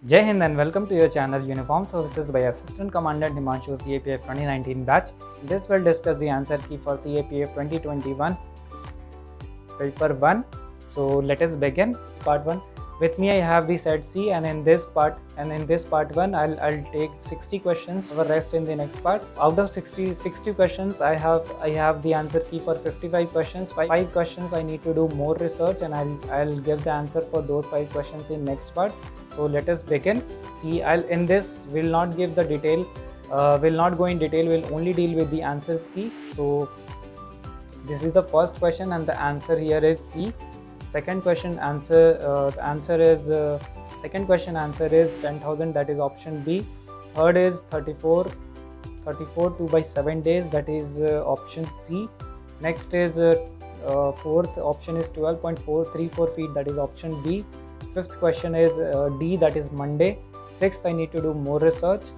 Jai Hind and welcome to your channel Uniform Services by Assistant Commandant Himanshu CAPF 2019 batch. This will discuss the answer key for CAPF 2021 paper 1. So let us begin part 1. With me I have the set C, and in this part 1 I'll take 60 questions. The rest in the next part. Out of 60 questions I have the answer key for 55 questions. 5 questions I need to do more research, and I'll give the answer for those 5 questions in next part. So let us begin. See, in this will not give the detail, will not go in detail, will only deal with the answers key. So this is the first question and the answer here is C. Second question answer second question answer is 10,000, that is option B. Third is 34 2 by 7 days, that is option C. Next is fourth option is 12.434 feet, that is option B. Fifth question is D, that is Monday. Sixth, I need to do more research.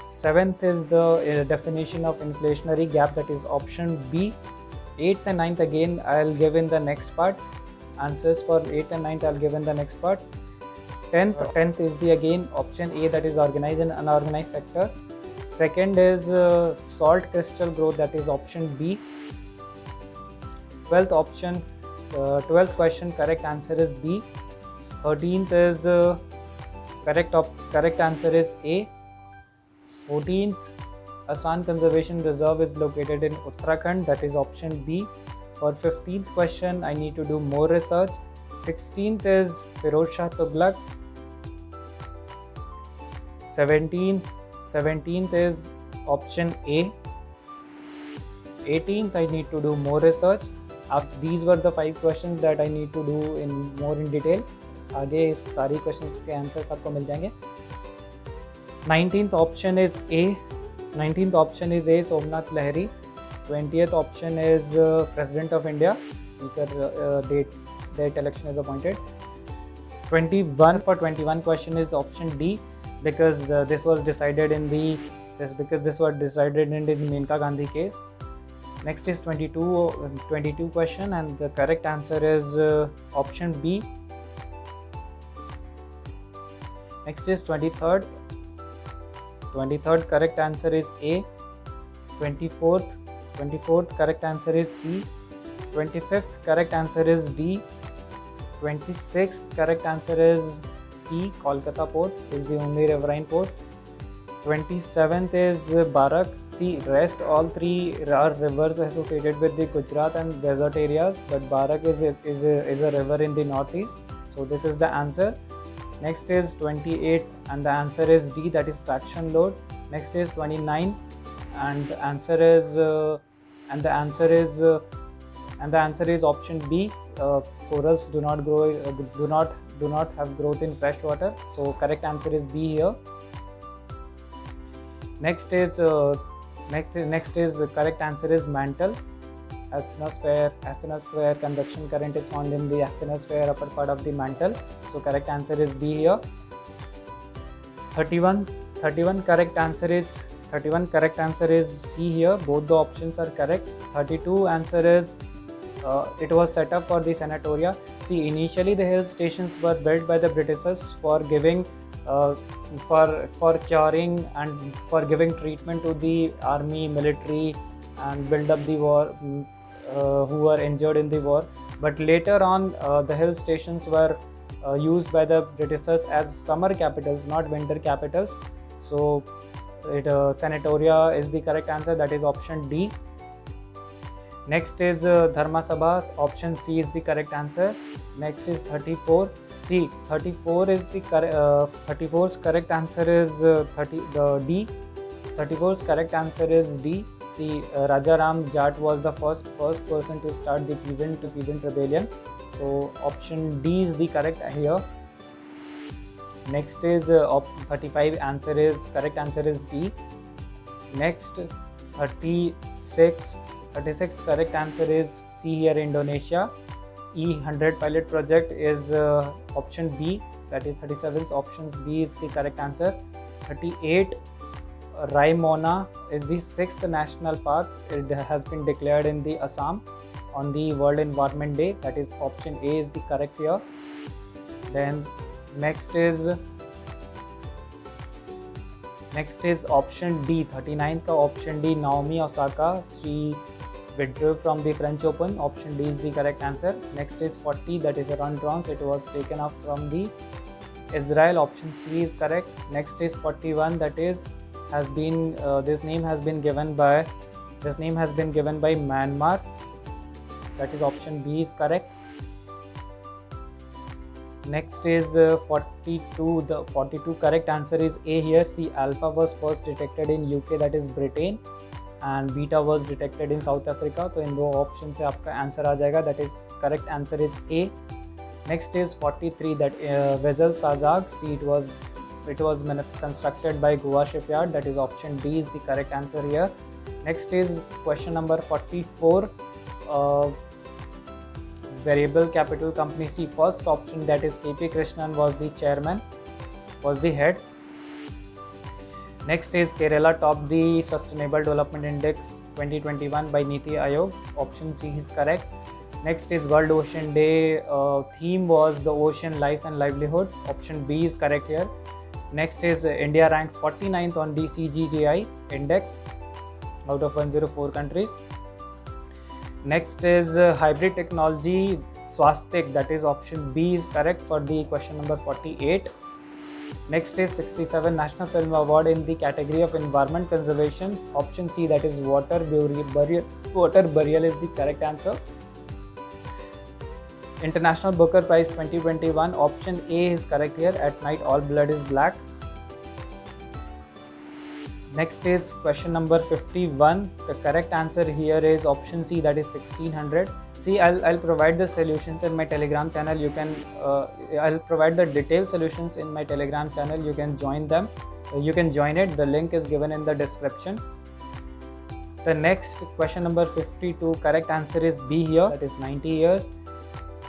Seventh is the definition of inflationary gap, that is option B. 8th and 9th again I'll give in the next part. Answers for 8th and 9th I'll give in the next part. 10th is the again option A, that is organized and unorganized sector. Second is salt crystal growth, that is option B. 12th question, correct answer is B. 13th is correct answer is A. 14th, Asan Conservation Reserve is located in Uttarakhand, that is option B. For 15th question, I need to do more research. 16th is Firoz Shah Tughlaq. 17th is option A. 18th, I need to do more research. These were the 5 questions that I need to do in more in detail. आगे सारी questions के answers आपको मिल जाएंगे. 19th option is A. 19th option is A, Somnath Lahiri. 20th option is President of India. Speaker date election is appointed. 21 question is option D, because this was decided in the Menka Gandhi case. Next is 22 question, and the correct answer is option B. Next is 23rd correct answer is A. 24th correct answer is C. 25th correct answer is D. 26th correct answer is C. Kolkata port is the only riverine port. 27th is Barak. See, rest all 3 are rivers associated with the Gujarat and desert areas, but Barak is a river in the northeast. So this is the answer. Next is 28 and the answer is D, that is traction load. Next is 29 and the answer is option B. Corals do not have growth in fresh water. So correct answer is B here. Next is correct answer is mantle. Asthenosphere convection current is found in the asthenosphere, upper part of the mantle. So correct answer is B here. 31 correct answer is C here. Both the options are correct. 32 answer is it was set up for the sanatoria. See, initially the hill stations were built by the Britishers for giving for curing and for giving treatment to the army, military, and build up the war who were injured in the war. But later on the hill stations were used by the Britishers as summer capitals, not winter capitals. So sanatoria is the correct answer, that is option D. Next is Dharma Sabha, option C is the correct answer. Next is 34. See, 34's correct answer is D. 34's correct answer is D. See, Raja Ram Jat was the first person to start the peasant rebellion. So option D is the correct here. Next is 35 correct answer is D. Next 36 correct answer is C here, Indonesia. E100 pilot project is option B, that is 37's option B is the correct answer. 38 Raimona is the 6th national park. It has been declared in the Assam on the World Environment Day, that is option A is the correct here. Then next is Next is option D, 39th का option D, Naomi Osaka, she withdrew from the French Open. Option D is the correct answer. Next is 40, that is a run bronze, it was taken up from the Israel. Option C is correct. Next is 41, that is has been this name has been given by Myanmar. That is option B is correct. Next is 42. The 42 correct answer is A here. See, alpha was first detected in UK, that is Britain, and beta was detected in South Africa. तो इन दो option से आपका answer आ जाएगा. That is correct answer is A. Next is 43, that vessel Sazag. See, it was constructed by Goa Shipyard. That is option D is the correct answer here. Next is question number 44. Variable capital company. See, first option, that is KP Krishnan was the chairman, was the head. Next is Kerala topped the Sustainable Development Index 2021 by Niti Aayog. Option C is correct. Next is World Ocean Day. Theme was the ocean life and livelihood. Option B is correct here. Next is India ranked 49th on DCGI index out of 104 countries. Next is hybrid technology Swastik, that is option B is correct for the question number 48. Next is 67 National Film Award in the category of environment conservation. Option C, that is water burial is the correct answer. International Booker Prize 2021, option A is correct here. At night all blood is black. Next is question number 51. The correct answer here is option C, that is 1600. See, I'll provide the solutions in my Telegram channel. You can I'll provide the detailed solutions in my Telegram channel. You can join them. You can join it. The link is given in the description. The next question number 52. Correct answer is B here. That is 90 years.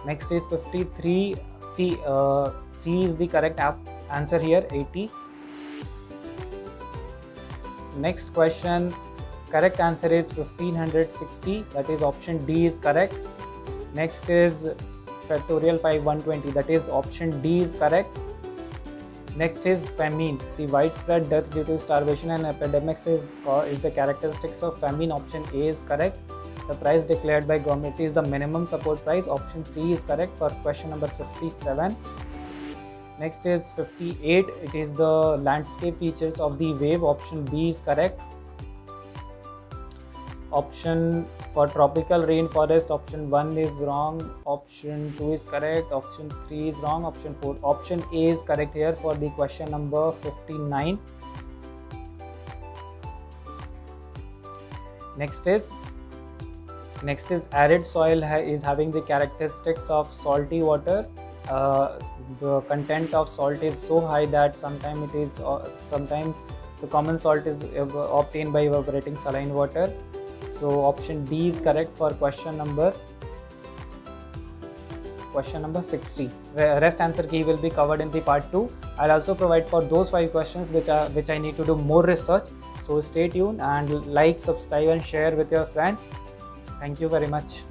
Next is 53. C is the correct answer here. 80. Next question, correct answer is 1560, that is option D is correct. Next is factorial 5120, that is option D is correct. Next is famine. See, widespread death due to starvation and epidemics is the characteristics of famine. Option A is correct. The price declared by government is the minimum support price. Option C is correct for question number 57. Next is 58. It is the landscape features of the wave. Option B is correct. Option for tropical rainforest, option 1 is wrong. Option 2 is correct. Option 3 is wrong. Option 4. Option A is correct here for the question number 59. Next is arid soil is having the characteristics of salty water. The content of salt is so high that sometimes the common salt is obtained by evaporating saline water. So option D is correct for question number 60. The rest answer key will be covered in the part 2. I'll also provide for those 5 questions which I need to do more research. So stay tuned and like, subscribe and share with your friends. Thank you very much.